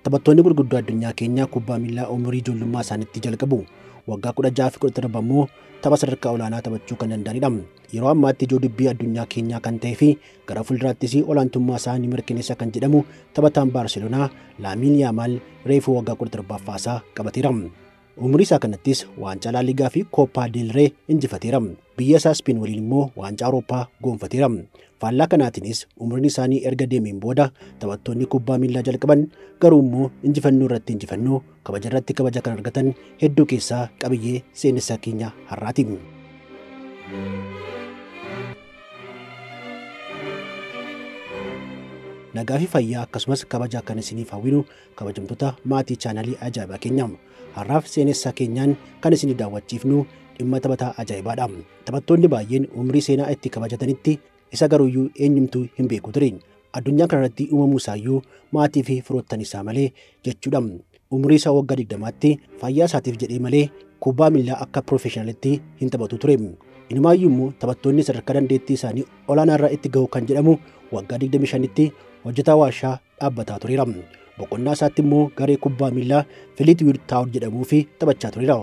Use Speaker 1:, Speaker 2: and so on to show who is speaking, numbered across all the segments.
Speaker 1: Taphattoonni gurguddoo addunyaa keenyaa kubbaa miilaa umurii ijoollummaa isaaniitti jalqabu. Waggaa 16 fi 17 immoo tapha sadarkaa olaanaa taphachuu kan danda'anidha. Yeroo ammaatti ijoo dubbii addunyaa keenyaa kan ta'ee fi gara fuulduraattis olaantummaa isaa ni mirkaneessa kan jedhamu taphataan Baarseloonaa Laamiin Yaamaal reefuu waggaa 17ffaasaa qabateera. Umurii isaa kanattis waancaa laa liigaa fi kooppaa del ree injifateera. Biyya isaa Speen waliin immoo waancaa Awurooppaa goonfateera. Faallaa kanaatiinis umriin isaanii erga deemeen booda taphattoonni kubbaa miilaa jalqaban garuu immoo injifannoo irratti injifannoo kabaja irratti kabaja kan argatan hedduu keessaa qabiyyee seenessaa keenya har'aati. Nagaa fi fayyaa akkasumas kabaja kan isiniif hawwinu kabajamtoota maatii chaanalii ajaa'ibaa keenyaa. Har'aaf seenessaa keenyaan kan isin daawwachiifnu dhimma taphataa ajaa'ibaadha. Taphattoonni baay'een umrii seenaa itti kabajatanitti isa garuuyyuu eenyumtuu hin beeku ture. Addunyaa kanarratti uumamuu isaayyuu maatii fi firoottan isaa malee jechuudha. Umrii isaa waggaa 20tti fayyaa isaatiif jedhee malee kubbaa miilaa akka piroofeeshinaalitti hin taphatu ture. Inumaayyuu immoo taphattoonni sadarkaa dandeettii isaanii olaanaarra itti gahu kan jedhamu waggaa 25tti hojjetaa warshaa dhaabbataa tureera. Boqonnaa isaatti immoo garee kubbaa miilaa Filiitwiid Taawun jedhamuu fi taphachaa tureera.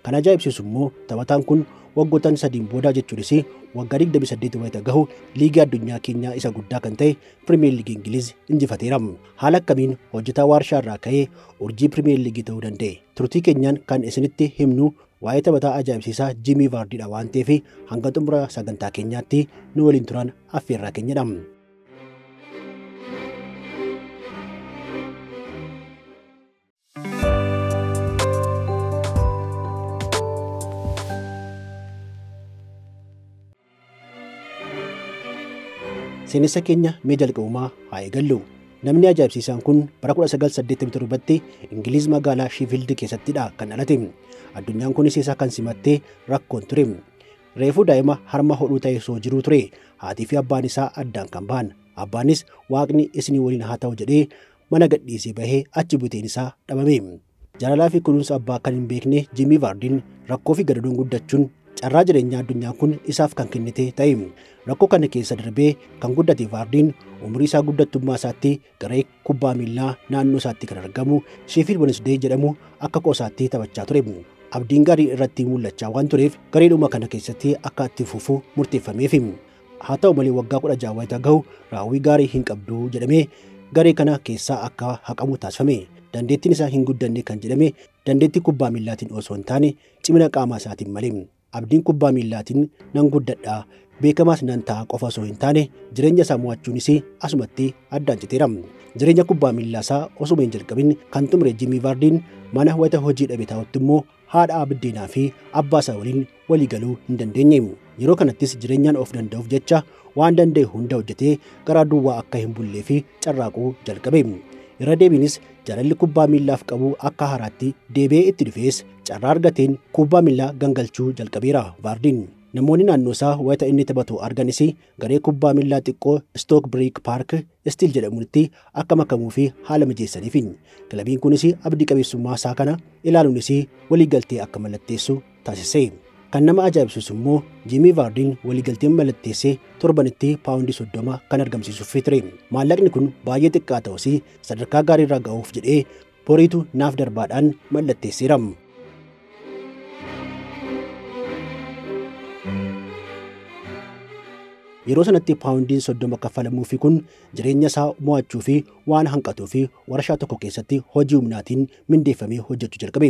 Speaker 1: Kan ajaa'ibsiisu immoo taphataan kun waggoottan 3 booda jechuunis waggaa 28 wayita gahu liigii addunyaa keenyaa isa guddaa kan ta'e Pirimeer Liigii Ingiliz injifateera. Haala akkamiin hojjetaa warshaa irraa ka'ee urjii Pirimeer Liigii ta'uu danda'e? Turtii keenyaan kan isinitti himnu waa'ee taphataa ajaa'ibsiisaa Jiimii Vaardiidha waan ta'eef hanga xumura sagantaa keenyaatti nu waliin turan affeerraa keenyadha. Seenessa keenya mee jalqabumaa haa eegallu. Namni ajaa'ibsiisaan kun bara 1987tti Ingiliz magaalaa Sheffield keessattidha kan dhalate. Addunyaan kunis isa kan simattee rakkoon ture. Reefuu daa'ima harma hodhuu ta'ee soo jiruu ture. Haatii fi abbaan isaa addaan kan bahan. Abbaanis waaqni isinii waliin haa ta'u jedhee mana gadhiisee bahee achi buteen isaa dhabame. Jaalalaa fi kunuunsa abbaa kan hin beekne Jiimii Vaardiin rakkoo fi gadadoon guddachuun carraa jireenyaa addunyaa kun isaaf kan kennite ta'e. Rakkoo kana keessa darbee kan guddate Vaardiin umurii isaa guddattummaa isaatti garee kubbaa miilaa naannoo isaatti kan argamu Sheffield Wednesday jedhamu akka qoosaatti taphachaa ture. Abdiin gaarii irratti mul'achaa waan tureef gareedhuma kana keessatti akka itti fufuu murteeffameef. Haa ta'u malee waggaa 16 wayita gahu raawwii gaarii hin qabdu jedhamee garee kana keessaa akka haqamu taasifame. Dandeettiin isaa hin guddanne kan jedhame dandeettii kubbaa miilaatiin osoo hin taane cimina qaamaa isaatiin malee. Abdiin kubbaa miilaatiin nan guddadha beekamaas nan ta'a qofa osoo hin taane jireenya isaa mo'achuunis asumatti addaan citeera. Jireenya kubbaa miilaa isaa osuma hin jalqabin kan xumure Jiimii Vaardiin mana wayita hojii dhabe taa'utti immoo haadha abiddeenaa fi abbaa isaa waliin walii galuu hin dandeenye. Yeroo kanattis jireenyaan of danda'uuf jecha waan danda'e hunda hojjetee garaa duwwaa akka hin bullee fi carraaquu jalqabe. Irra deebiinis jaalalli kubbaa miilaaf qabu akka haaraatti deebi'ee itti dhufees carraa argateen kubbaa miilaa gangalchuu jalqabeera Vaardiin. Namoonni naannoo isaa wayita inni taphatu arganis garee kubbaa miilaa xiqqoo Stoke Park Still jedhamutti akka makamuu fi haala mijeessaniif. Kilabiin kunis abdii qabeessummaa isaa kana ilaaluunis waliigaltee akka mallatteessu taasise. Kan nama ajaa'ibsiisu immoo Jiimii Vaardiin waliigalteen mallatteessee torbanitti paawundii 30 kan argamsiisuuf ture. Maallaqni kun baay'ee xiqqaa ta'us sadarkaa gaarii irra ga'uuf jedhee boriitu naaf darbaadhaan mallatteesseera. Yeroo sanatti paawundiin 30 kaffalamuufi kun jireenya isaa mo'achuu fi waan hanqatuu fi warshaa tokko keessatti hojii humnaatiin mindeeffamee hojjechuu jalqabe.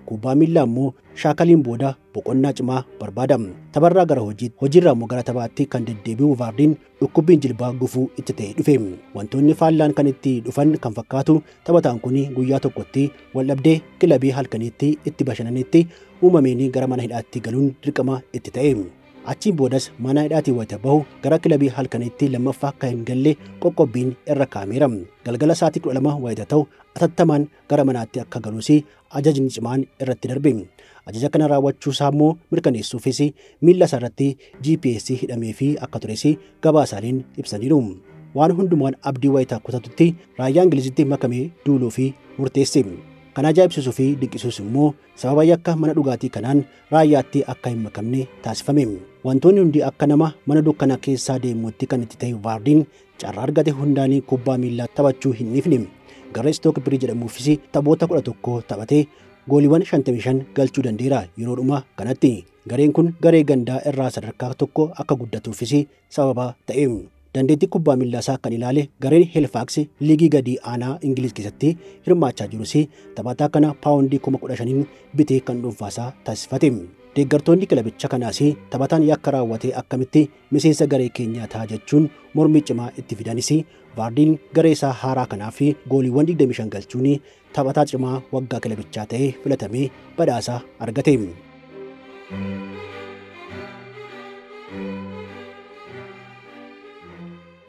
Speaker 1: Kubbaa miilaa immoo shaakaliin booda boqonnaa cimaa barbaada. Tapharraa gara hojiirraa immoo gara taphaatti kan deddeebi'u Vaardiin dhukkubbiin jilbaa gufuu itti ta'ee dhufe. Wantoonni faallaan kan itti dhufan kan fakkaatu taphataan kun guyyaa tokkotti waldhabdee kilabii halkaniitti itti bashannanitti uumameen gara mana hidhaatti galuun dirqama itti ta'e. Achiin boodas mana hidhaatii wayita bahu gara kilabii halkaniitti lammaffaa akka hin galle qoqqobbiin irra kaa'ameera. Galgala sa'aatii 12 wayita ta'u atattamaan gara manaatti akka galuus ajajni cimaan irratti darbe. Ajaja kana raawwachuu isaa immoo mirkaneessuufis miilla isaa irratti GPS hidhamee fi akka tures gabaasaaleen ibsaniiru. Waan hundumaan abdii wayita kutatutti raayyaa Ingilizitti makamee duuluu fi murteesse. Kan ajaa'ibsiisuu fi dinqisiisu immoo sababa yakka mana dhugaatii kanaan raayyaatti akka hin makamne taasifame. Wantoonni hundi akka nama mana dukkanaa keessaa deemuutti kan itti ta'e Vaardiin carraa argate hundaanii kubbaa miilaa taphachuu hin dhiifne. Garee Stoke Bridge jedhamuufis taphoota 11 taphatee gooliiwwan 55 galchuu danda'eera. Yeroodhuma kanatti gareen kun garee gandaa irraa sadarkaa tokko akka guddatuufis sababa ta'e. Dandeettii kubbaa miilaa isaa kan ilaale gareen Halifax liigii gadi aanaa Ingiliz keessatti hirmaachaa jirus taphataa kana paawundii 15,000 bitee kan dhuunfaasaa taasifate. Deeggartoonni kilabicha kanaas taphataan yakka raawwatee akkamitti miseensa garee keenyaa ta'a jechuun mormii cimaa itti fidanis Vaardiin garee isaa haaraa kanaaf gooliiwwan 25 galchuun taphataa cimaa waggaa kilabichaa ta'ee filatamee badhaasa argate.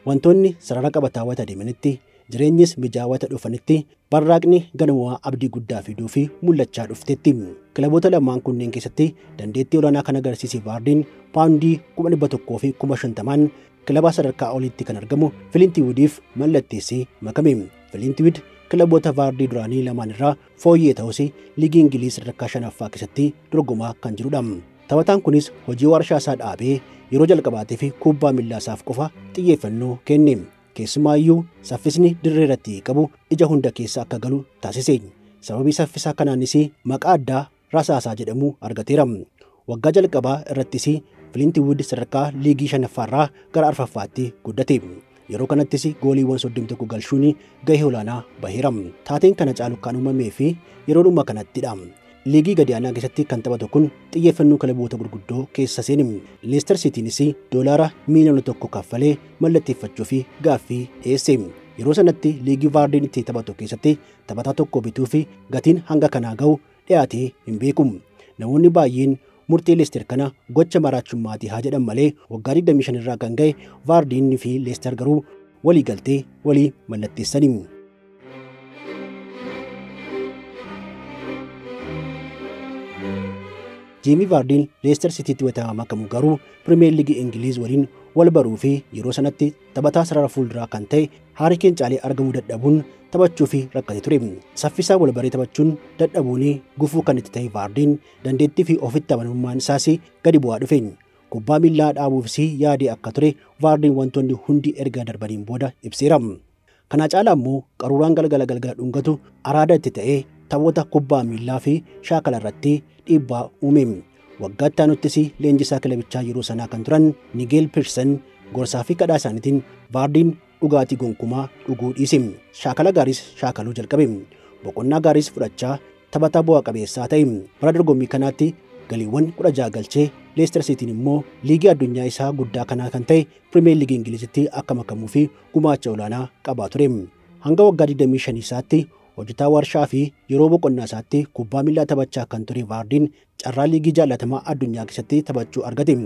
Speaker 1: Wantoonni sarara qabataawwata deemanitti jireenyis mijaawwata dhufanitti barraaqni ganamaa abdii guddaa fiduu fi mul'achaa dhuftetti. Kilaboota lamaan kunneen keessatti dandeettii olaanaa kan agarsiise Vaardiin paawundii 100,000 fi 50,000 kilaba sadarkaa oliitti kan argamu Flintwoodiif mallatteessee makame. Flintwood kilaboota Vaardii duraanii lamaan irraa fooyyee ta'us liigii Ingiliz sadarkaa 5ffaa keessatti dorgomaa kan jirudha. Taphataan kunis hojii warshaa isaa dhaabee yeroo jalqabaatee fi kubbaa miilaa isaaf qofa xiyyeeffannoo kenne. Keessumaayyuu saffisni dirree irratti qabu ija hunda keessa akka galu taasise. Sababii saffisaa kanaanis maqaa addaa Rasaasaa jedhamu argateera. Waggaa jalqabaa irrattis Flintwood sadarkaa liigii 5ffaarraa gara 4ffaatti guddate. Yeroo kanattis gooliiwwan 31 galchuun gahee olaanaa baheera. Taateen kana caalu kan uumamee fi yeroodhuma kanattidha. Liigii gadi aanaa keessatti kan taphatu kun xiyyeeffannoo kilaboota gurguddoo keessa seene. Leicester Citynis doolaara miiliyoona 1 kaffalee mallatteeffachuuf gaaffii dhiyeesse. Yeroo sanatti liigii Vaardiin itti taphatu keessatti taphataa tokko bituuf gatiin hanga kanaa ga'u dhiyaatee hin beeku. Namoonni baay'een murtii Leicester kana gocha maraachummaatii haa jedhan malee waggaa 25 irraa kan ga'e Vaardiin fi Leicester garuu walii galtee walii mallatteessani. Jamie Vardiin Leicester Citytti wata makamu garuu Premier League Ingiliz waliin wal baruu fi yeroo sanatti taphataa sarara fuulduraa kan ta'e Harry Kane caalee argamuu dadhabuun taphachuuf rakkate ture. Saffisaa wal baree taphachuun dadhabuun gufuu kan itti ta'e Vardiin dandeettii fi ofitti amanamummaan isaas gadi bu'aa dhufe. Kubbaa miilaa dhaabuufis yaadee akka ture Vardiin wantoonni hundi erga darbaniin booda ibseera. Kana caalaa immoo qaruuraan galgala dhungatu araada itti ta'ee taphoota kubbaa miilaa fi shaakala irratti dhiibbaa uume. Waggaa itti aanuttis leenjisaa kilabichaa yeroo sanaa kan turan Nigel Pearson gorsaa fi kadhaa isaaniitiin Vardiin dhugaatii gonkumaa dhuguu dhiise. Shaakala gaariis shaakaluu jalqabe. Boqonnaa gaariis fudhachaa taphataa bu'aa qabeessaa ta'e. Bara dorgommii kanaatti galiiwwan 16 galchee Leicester Cityin immoo liigii addunyaa isaa guddaa kanaa kan ta'e Premier League Ingilizitti akka makamuu fi gumaacha olaanaa qabaa ture. Hanga waggaa 25 isaatti hojjetaa warshaa fi yeroo boqonnaa isaatti kubbaa miilaa taphachaa kan ture Vardiin carraa liigii jaallatamaa addunyaa keessatti taphachuu argate.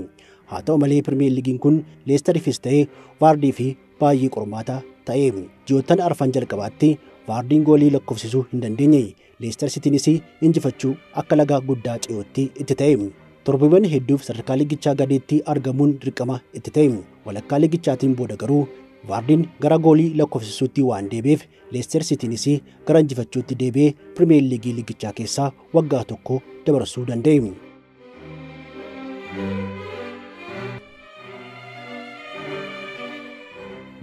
Speaker 1: Haa ta'u malee Premier League'n kun Leicesteris ta'ee Vardii fi baay'ee qormaata ta'e. Ji'oottan arfan jalqabaatti Vardiin goolii lakkoofsisuu hin dandeenye. Leicester Citynis injifachuu akka lagaa guddaa ce'ootti itti ta'e. Torbeewwan hedduuf sadarkaa liigichaa gadiitti argamuun dirqama itti ta'e. Walakkaa liigichaatiin booda garuu Vardiin gara goolii lakkoofsisuutti waan deebi'eef Leicester Citynis gara injifachuutti deebi'ee Premier League liigichaa keessaa waggaa tokko dabarsuu danda'e.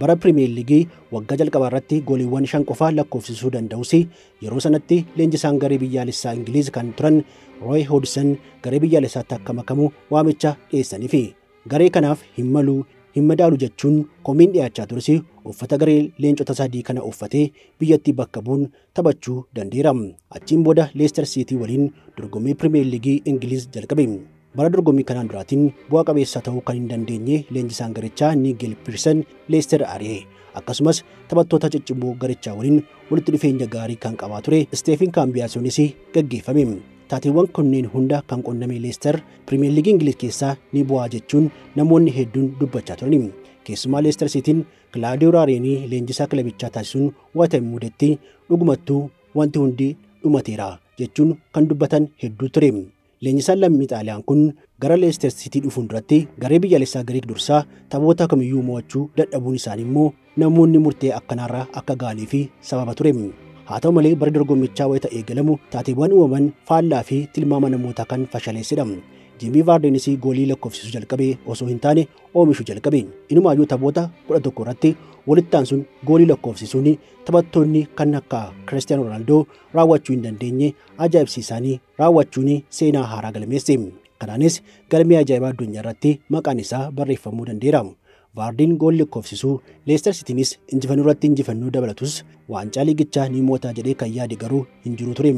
Speaker 1: Bara Premier League waggaa jalqabaa irratti gooliiwwan 5 qofaa lakkoofsisuu danda'us yeroo sanatti leenjisaan garee biyyaalessaa Ingiliz kan turan Roy Hodgson garee biyyaalessaatti akka makamu waamicha dhiyeessaniif garee kanaaf hin madaalu jechuun komiin dhiyaachaa tures uffata garee leencota sadii kana uffatee biyyattii bakka bu'uun taphachuu danda'eera. Achiin booda Leicester City waliin dorgommii Premier League Ingiliz jalqabe. Bara dorgommii kanaan duraatiin bu'aa qabeessa ta'uu kan hin dandeenye leenjisaan garichaa Nigel Pearson Leicester ari'e. Akkasumas taphattoota ciccimoo garichaa waliin walitti dhufeenya gaarii kan qabaa ture Stephen Cambiasonis gaggeeffame. Taateewwan kunneen hunda kan qonname Leicester Premier League Ingiliz keessaa ni bu'aa jechuun namoonni hedduun dubbachaa turan. Keessumaa Leicester Cityin Claudio Ranieri leenjisaa kilabichaa taasisuun waan mudatetti dhugumattuu wanti hundi dhumateera jechuun kan dubbatan hedduu ture. Leenjisaan lammii Xaaliyaan kun gara Leicester City dhufuun duratti garee biyyaalessaa Giriik dursaa taphoota kamiyyuu mo'achuu dadhabuun isaanii immoo namoonni murtee akkanaarraa akka gaalii fi sababa ture. Haa ta'u malee bara dorgommichaa wayita eegalamu taateewwan uumaman faallaa fi tilmaama namootaa kan fashaleessedha. Jimmy Vardiinis goolii lakkoofsisuu jalqabee osoo hin taane oomishuu jalqabe. Inumaayyuu taphoota 11 irratti walitti aansuun goolii lakkoofsisuun taphattoonni kan akka Cristiano Ronaldo raawwachuu hin dandeenye ajaa'ibsiisanii raawwachuun seenaa haaraa galmeesse. Kanaanis galmee ajaa'ibaa addunyaa irratti maqaan isaa barreeffamuu danda'eera. Vardiin goolii lakkoofsisuu Leicester Citynis injifannoo irratti injifannoo dabalatus waancaa liigichaa ni moota jedhee kan yaade garuu hin jiru ture.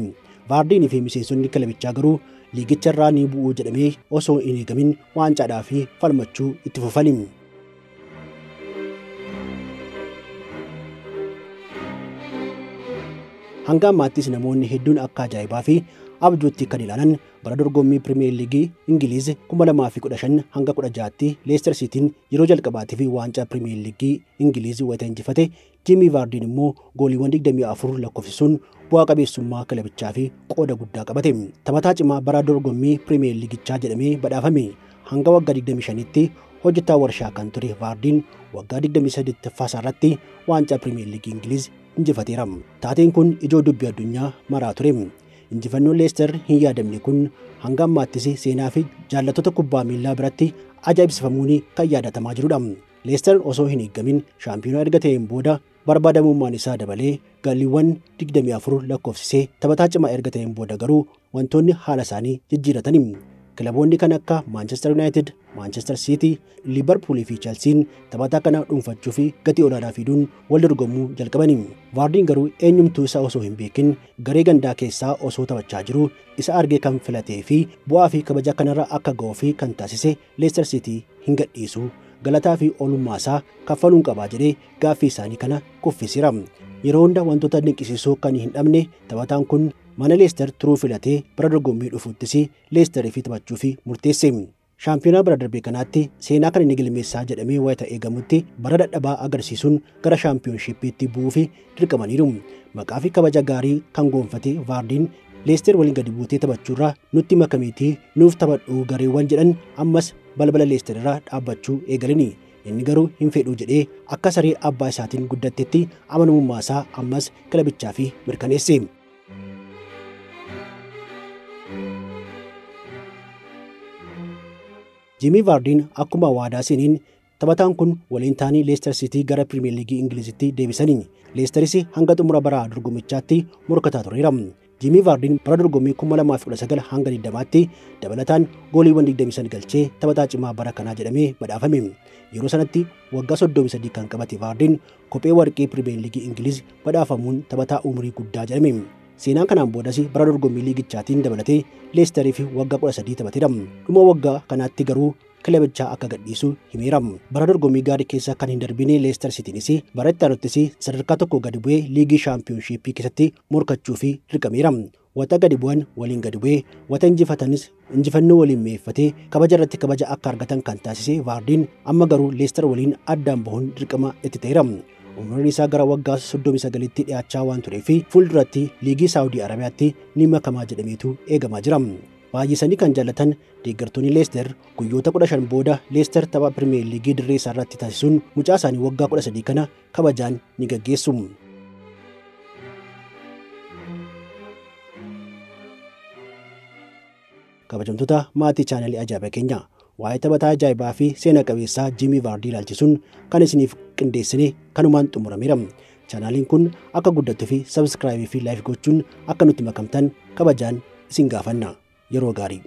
Speaker 1: Vardiin fi miseensonni kilabichaa garuu liigicha irraa ni bu'uu jedhamee osoo hin eegamin waancaadhaaf falmachuu itti fufani. Hanga ammaattis namoonni hedduun akka ajaa'ibaa fi abjuutti kan ilaalan bara dorgommii Pirimeer Liigii Ingiliiz 2015 hanga 16tti Leicester Cityin yeroo jalqabaatiif waancaa Pirimeer Liigii Ingiliiz wayita injifate. Jimmy Vardiin immoo gooliiwwan 24 lakkoofsisuun bu'aa qabeessummaa kilabichaa fi qooda guddaa qabate. Taphataa cimaa bara dorgommii Pirimeer Liigichaa jedhamee badhaafame. Hanga waggaa 25tti hojjetaa warshaa kan ture Vardiin waggaa 28ffaa irratti waancaa Pirimeer Liigii Ingiliiz injifateera. Taateen kun ijoo dubbii addunyaa maraa ture. Injifannoon Leicester hin yaadamne kun hanga ammaattis seenaa fi jaallattoota kubbaa miilaa biratti ajaa'ibsifamuun kan yaadatamaa jirudha. Leicester osoo hin eeggamin shaampiyoonaa erga ta'een booda barbaadamummaan isaa dabalee galiiwwan 24 lakkoofsisee taphataa cimaa erga ta'een booda garuu wantoonni haala isaanii jijjiiratani. Kilaboonni kan akka Manchester United, Manchester City, Liverpool fi Chelsea taphataa kana dhuunfachuu fi gatii olaanaa fiduun wal dorgommuu jalqabani. Vardiin garuu eenyumtuu isaa osoo hin beekin garee gandaa keessaa osoo taphachaa jiru isa argee kan filatee fi bu'aa fi kabaja kanarra akka ga'uu fi kan taasise Leicester City hin gadhiisu. Galataa fi oolummaa isaa kaffaluun qabaa jedhee gaaffii isaanii kana kuffisiira. Yeroo hunda wantoota dinqisiisoo kan hin dhabne taphataan kun mana Leicester turuu filatee bara dorgommii dhufuuttis Leicester fi taphachuu fi murteesse. Shaampiyoonaa bara darbee kanaatti seenaa kan inni galmeessaa jedhamee wayita eegamutti bara dadhabaa agarsiisuun gara shaampiyoonshiippiitti bu'uu fi dirqamaniiru. Maqaa fi kabaja gaarii kan goonfate Vardiin Leicester waliin gadi buutee taphachuurraa nutti makamiitii nuuf taphadhu gareewwan jedhan ammas balbala Leicester irraa dhaabbachuu eegalani. Inni garuu hin fedhuu jedhee akka saree abbaa isaatiin guddatetti amanamummaa isaa ammas kilabichaaf mirkaneesse. Jimmy Vardiin akkuma waadaa seeniin taphataan kun waliin taanii Leicester City gara Pirimeer Liigii Ingilizitti deebisanii. Leicesteris hanga xumura bara dorgommichaatti morkataa tureera. Jimmy Vardiin bara dorgommii 2019 hanga 20tti dabalataan gooliiwwan 25 galchee taphataa cimaa bara kanaa jedhamee badhaafame. Yeroo sanatti waggaa 33 kan qabate Vardiin kophee warqee Pirimeer Liigii Ingiliz badhaafamuun taphataa umurii guddaa jedhame. Seenaan kanaan boodas bara dorgommii liigichaatiin dabalatee Leicesteriif waggaa 13 taphateera. Dhuma waggaa kanaatti garuu kilabichaa akka gadhiisu himeera. Bara dorgommii gaarii keessa kan hin darbine Leicester Citynis bara itti aanuttis sadarkaa tokko gadi bu'ee liigii shaampiyoonshiippii keessatti morkachuu fi dirqameera. Wata gadi bu'an waliin gadi bu'ee wata injifatanis injifannoo waliin meeffatee kabaja irratti kabaja akka argatan kan taasise Vardiin amma garuu Leicester waliin addaan bahuun dirqama itti ta'eera. Umriin isaa gara waggaa 39tti dhiyaachaa waan tureef fuulduratti liigii Saawudii Arabiyaatti ni makamaa jedhameetu eegamaa jira. Baay'isanii kan jaallatan deeggartoonni Leicester guyyoota 15 booda Leicester tapha Pirimeer Liigii dirree isaa irratti taasisuun mucaa isaanii waggaa 13 kana kabajaan ni gaggeessu. Kabajamtoota maatii chaanalii Ajaa'ibaa keenya waa'ee taphataa ajaa'ibaa fi seena qabeessaa Jimmy Vardii ilaalchisuun kan isiniif qindeessine kanumaan xumurameera. Chaanaliin kun akka guddatuu fi sabskraayibii fi laayik gochuun akka nutti makamtan kabajaan isin gaafanna. Yeroo gaarii.